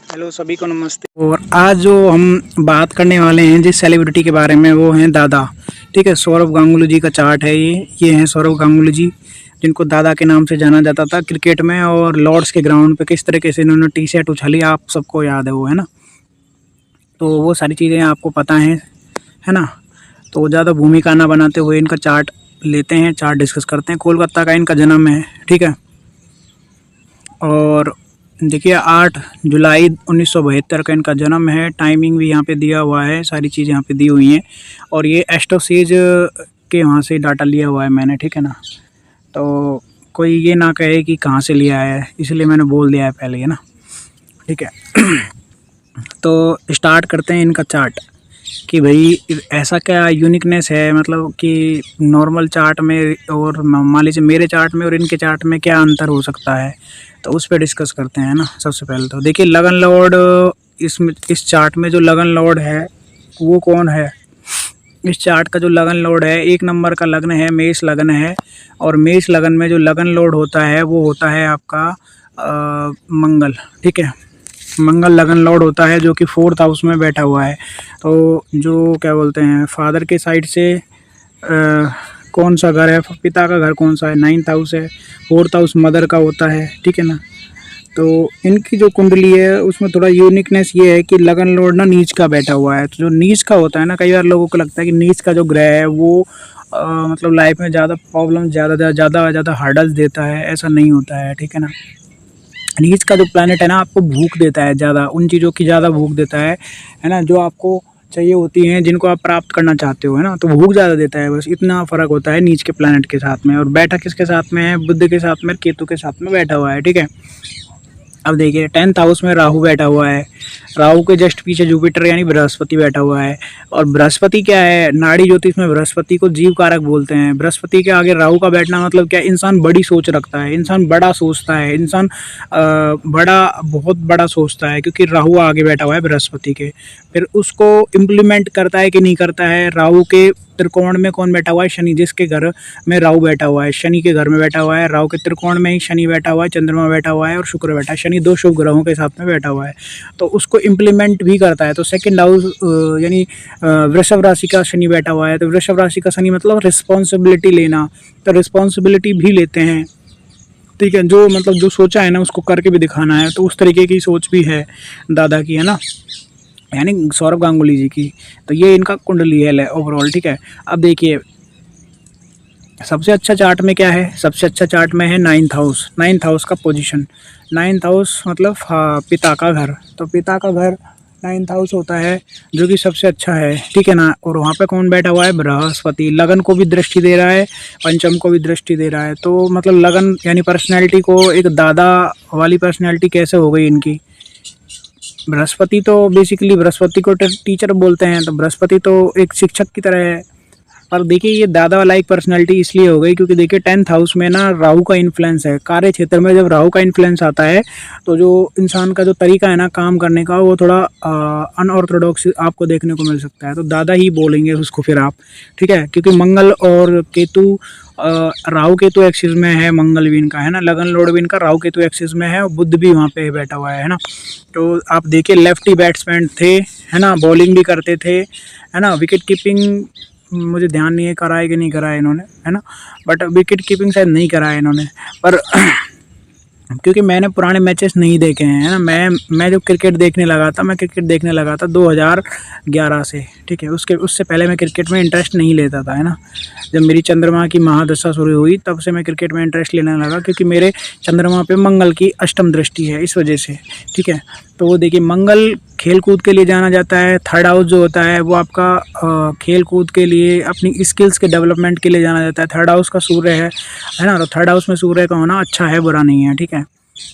Hello सभी को नमस्ते। और आज जो हम बात करने वाले हैं जिस सेलिब्रिटी के बारे में वो हैं दादा। ठीक है, सौरव गांगुली जी का चार्ट है ये हैं सौरव गांगुली जी, जिनको दादा के नाम से जाना जाता था क्रिकेट में। और लॉर्ड्स के ग्राउंड पे किस तरीके से इन्होंने टी शर्ट उछाली आप सबको याद है वो, है ना। तो वो सारी चीज़ें आपको पता हैं, है ना। तो ज़्यादा भूमिका ना बनाते हुए इनका चार्ट लेते हैं, चार्ट डिस्कस करते हैं। कोलकाता का इनका जन्म है, ठीक है। और देखिए 8 जुलाई 1972 का इनका जन्म है। टाइमिंग भी यहाँ पे दिया हुआ है, सारी चीज़ यहाँ पे दी हुई हैं। और ये एस्ट्रोसेज के वहाँ से डाटा लिया हुआ है मैंने, ठीक है ना। तो कोई ये ना कहे कि कहाँ से लिया है, इसलिए मैंने बोल दिया है पहले, है ना, ठीक है। तो स्टार्ट करते हैं इनका चार्ट कि भाई ऐसा क्या यूनिकनेस है, मतलब कि नॉर्मल चार्ट में और मान लीजिए मेरे चार्ट में और इनके चार्ट में क्या अंतर हो सकता है, तो उस पर डिस्कस करते हैं ना। सबसे पहले तो देखिए लगन लॉर्ड, इसमें इस चार्ट में जो लगन लॉर्ड है वो कौन है। इस चार्ट का जो लगन लॉर्ड है, 1 नंबर का लग्न है, मेष लग्न है। और मेष लग्न में जो लगन लॉर्ड होता है वो होता है आपका मंगल, ठीक है। मंगल लगन लॉर्ड होता है जो कि 4th हाउस में बैठा हुआ है। तो जो क्या बोलते हैं फादर के साइड से कौन सा घर है, पिता का घर कौन सा है, 9th हाउस है। 4th हाउस मदर का होता है, ठीक है ना। तो इनकी जो कुंडली है उसमें थोड़ा यूनिकनेस ये है कि लगन लॉर्ड ना नीच का बैठा हुआ है। तो जो नीच का होता है ना, कई बार लोगों को लगता है कि नीच का जो ग्रह है वो मतलब लाइफ में ज़्यादा प्रॉब्लम, ज़्यादा हर्डल्स देता है, ऐसा नहीं होता है, ठीक है ना। नीच का जो प्लैनेट है ना आपको भूख देता है, ज़्यादा उन चीज़ों की ज़्यादा भूख देता है ना, जो आपको चाहिए होती हैं, जिनको आप प्राप्त करना चाहते हो, है ना। तो भूख ज़्यादा देता है, बस इतना फ़र्क होता है नीच के प्लैनेट के साथ में। और बैठा किसके साथ में है, बुध के साथ में, केतु के साथ में बैठा हुआ है, ठीक है। अब देखिए 10th हाउस में राहु बैठा हुआ है। राहु के जस्ट पीछे जुपिटर यानी बृहस्पति बैठा हुआ है। और बृहस्पति क्या है, नाड़ी ज्योतिष में बृहस्पति को जीव कारक बोलते हैं। बृहस्पति के आगे राहु का बैठना मतलब क्या, इंसान बड़ी सोच रखता है, इंसान बड़ा सोचता है, इंसान बहुत बड़ा सोचता है, क्योंकि राहु आगे बैठा हुआ है बृहस्पति के। फिर उसको इम्प्लीमेंट करता है कि नहीं करता है। राहु के त्रिकोण में कौन बैठा हुआ है, शनि, जिसके घर में राहु बैठा हुआ है, शनि के घर में बैठा हुआ है। राहु के त्रिकोण में ही शनि बैठा हुआ है, चंद्रमा बैठा हुआ है और शुक्र बैठा है। शनि 2 शुभ ग्रहों के साथ में बैठा हुआ है, तो उसको इम्प्लीमेंट भी करता है। तो सेकंड हाउस यानी वृषभ राशि का शनि बैठा हुआ है। तो वृषभ राशि का शनि मतलब रिस्पॉन्सिबिलिटी लेना, तो रिस्पॉन्सिबिलिटी भी लेते हैं, ठीक है। जो मतलब जो सोचा है ना उसको करके भी दिखाना है, तो उस तरीके की सोच भी है दादा की, है ना, यानी सौरव गांगुली जी की। तो ये इनका कुंडली है ओवरऑल, ठीक है। अब देखिए सबसे अच्छा चार्ट में क्या है, सबसे अच्छा चार्ट में है 9th हाउस। 9th हाउस का पोजीशन, 9th हाउस मतलब पिता का घर। तो पिता का घर 9th हाउस होता है, जो कि सबसे अच्छा है, ठीक है ना। और वहाँ पे कौन बैठा हुआ है, बृहस्पति। लगन को भी दृष्टि दे रहा है, पंचम को भी दृष्टि दे रहा है। तो मतलब लगन यानी पर्सनैलिटी को एक दादा वाली पर्सनैलिटी कैसे हो गई इनकी। बृहस्पति तो बेसिकली बृहस्पति को टीचर बोलते हैं, तो बृहस्पति तो एक शिक्षक की तरह है। पर देखिए ये दादा वाला एक पर्सनैलिटी इसलिए हो गई क्योंकि देखिए 10th हाउस में ना राहु का इन्फ्लुएंस है। कार्य क्षेत्र में जब राहु का इन्फ्लुएंस आता है तो जो इंसान का जो तरीका है ना काम करने का, वो थोड़ा अनऑर्थोडॉक्स आपको देखने को मिल सकता है। तो दादा ही बोलेंगे उसको फिर आप, ठीक है। क्योंकि मंगल और केतु, राहु केतु एक्सिस में है, मंगल भी इनका, है ना। लगन लॉर्ड भी इनका राहु केतु एक्सिस में है और बुध भी वहाँ पे बैठा हुआ है ना। तो आप देखिए लेफ्टी बैट्समैन थे, है ना, बॉलिंग भी करते थे, है ना। विकेट कीपिंग मुझे ध्यान नहीं है करा है कि नहीं करा है इन्होंने, है ना, बट विकेट कीपिंग शायद नहीं करा है इन्होंने। पर क्योंकि मैंने पुराने मैचेस नहीं देखे हैं, है ना। मैं जब क्रिकेट देखने लगा था, मैं क्रिकेट देखने लगा था 2011 से, ठीक है। उससे पहले मैं क्रिकेट में इंटरेस्ट नहीं लेता था, है ना। जब मेरी चंद्रमा की महादशा शुरू हुई तब से मैं क्रिकेट में इंटरेस्ट लेने लगा, क्योंकि मेरे चंद्रमा पे मंगल की अष्टम दृष्टि है, इस वजह से, ठीक है। तो वो देखिए मंगल खेल कूद के लिए जाना जाता है। 3rd हाउस जो होता है वो आपका खेल कूद के लिए, अपनी स्किल्स के डेवलपमेंट के लिए जाना जाता है। 3rd हाउस का सूर्य है ना। तो 3rd हाउस में सूर्य का होना अच्छा है, बुरा नहीं है, ठीक है।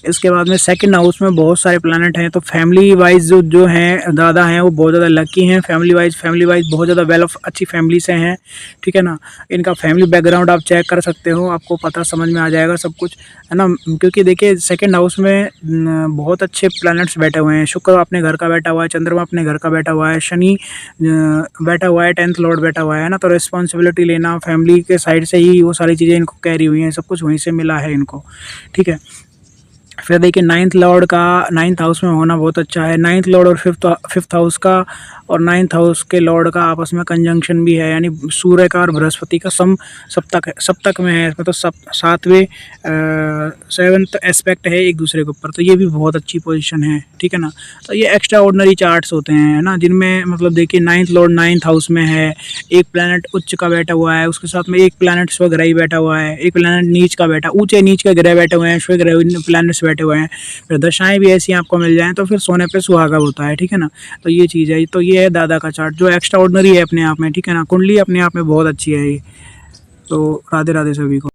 इसके बाद में 2nd हाउस में बहुत सारे प्लैनेट हैं। तो फैमिली वाइज जो हैं दादा हैं वो बहुत ज़्यादा लकी हैं। फैमिली वाइज बहुत ज़्यादा वेल ऑफ अच्छी फैमिली से हैं, ठीक है ना। इनका फैमिली बैकग्राउंड आप चेक कर सकते हो, आपको पता समझ में आ जाएगा सब कुछ, है ना। क्योंकि देखिए 2nd हाउस में बहुत अच्छे प्लैनेट्स बैठे हुए हैं। शुक्र अपने घर का बैठा हुआ है, चंद्रमा अपने घर का बैठा हुआ है, शनि बैठा हुआ है, 10th लॉर्ड बैठा हुआ है ना। तो रिस्पॉन्सिबिलिटी लेना फैमिली के साइड से ही वो सारी चीज़ें इनको कैरी हुई हैं, सब कुछ वहीं से मिला है इनको, ठीक है। फिर देखिए नाइन्थ लॉर्ड का नाइन्थ हाउस में होना बहुत अच्छा है। नाइन्थ लॉर्ड और फिफ्थ हाउस का और नाइन्थ हाउस के लॉर्ड का आपस में कंजंक्शन भी है, यानी सूर्य का और बृहस्पति का सप्तक में है, मतलब सातवें सेवंथ एस्पेक्ट है एक दूसरे के ऊपर, तो ये भी बहुत अच्छी पोजीशन है, ठीक है ना। तो ये एक्स्ट्रा ऑर्डिनरी चार्ट्स होते हैं, है ना, जिनमें मतलब देखिए नाइन्थ लॉर्ड नाइन्थ हाउस में है, एक प्लैनेट उच्च का बैठा हुआ है, उसके साथ में एक प्लैनेट स्वग्रही बैठा हुआ है, एक प्लैनेट नीच का बैठा, ऊंचे नीच के ग्रह बैठे हुए हैं, स्वग्रही प्लैनेट्स बैठे हुए हैं। फिर दशाएं भी ऐसी आपको मिल जाएं तो फिर सोने पे सुहागा होता है, ठीक है ना। तो ये चीज़ है, तो ये है दादा का चार्ट जो एक्स्ट्रा ऑर्डिनरी है अपने आप में, ठीक है ना। कुंडली अपने आप में बहुत अच्छी है ये। तो राधे राधे सभी को।